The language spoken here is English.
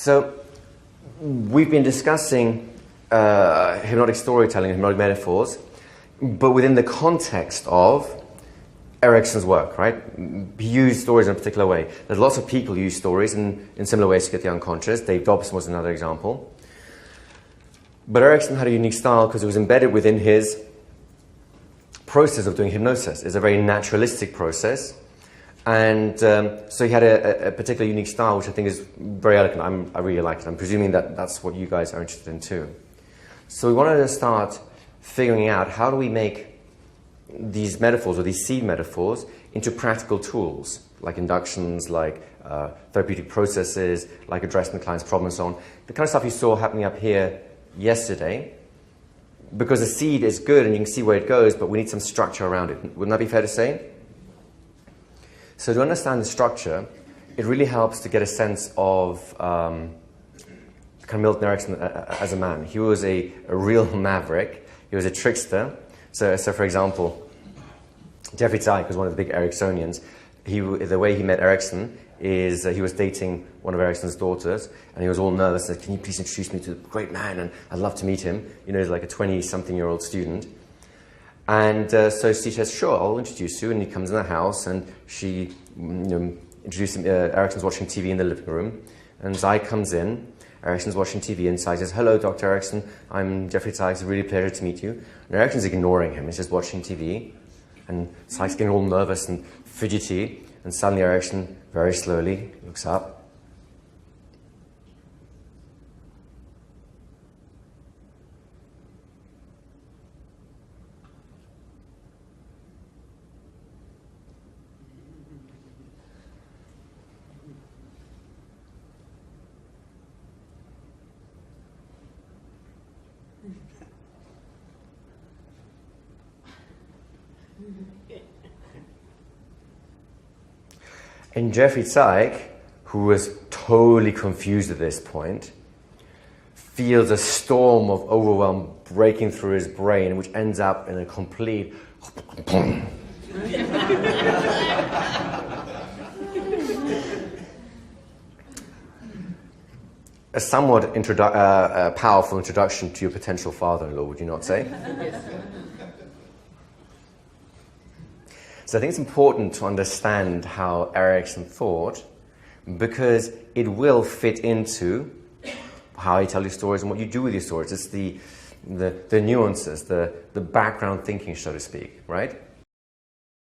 So we've been discussing hypnotic storytelling, hypnotic metaphors, but within the context of Erickson's work, right? He used stories in a particular way. There's lots of people who use stories in similar ways to get the unconscious. Dave Dobson was another example. But Erickson had a unique style because it was embedded within his process of doing hypnosis. It's a very naturalistic process. And so he had a particularly unique style, which I think is very elegant. I really like it. I'm presuming that that's what you guys are interested in too. So we wanted to start figuring out how do we make these metaphors, or these seed metaphors, into practical tools, like inductions, like therapeutic processes, like addressing the client's problem and so on. The kind of stuff you saw happening up here yesterday, because the seed is good and you can see where it goes, but we need some structure around it. Wouldn't that be fair to say? So to understand the structure, it really helps to get a sense of kind of Milton Erickson as a man. He was a real maverick. He was a trickster. So for example, Jeffrey Zeig was one of the big Ericksonians. The way he met Erickson is he was dating one of Erickson's daughters, and he was all nervous and said, "Can you please introduce me to the great man, and I'd love to meet him." You know, he's like a 20-something-year-old student. And so she says, "Sure, I'll introduce you." And he comes in the house, and she introduces him. Erickson's watching TV in the living room, and Zeig comes in. Erickson's watching TV, and Zeig says, "Hello, Dr. Erickson. I'm Jeffrey Zeig. It's a really pleasure to meet you." And Erickson's ignoring him. He's just watching TV. And Zeig's getting all nervous and fidgety. And suddenly Erickson, very slowly, looks up. And Jeffrey Zeig, who was totally confused at this point, feels a storm of overwhelm breaking through his brain, which ends up in a complete a somewhat powerful introduction to your potential father-in-law, would you not say? Yes. So I think it's important to understand how Erickson thought, because it will fit into how you tell your stories and what you do with your stories. It's the nuances, the background thinking, so to speak, right?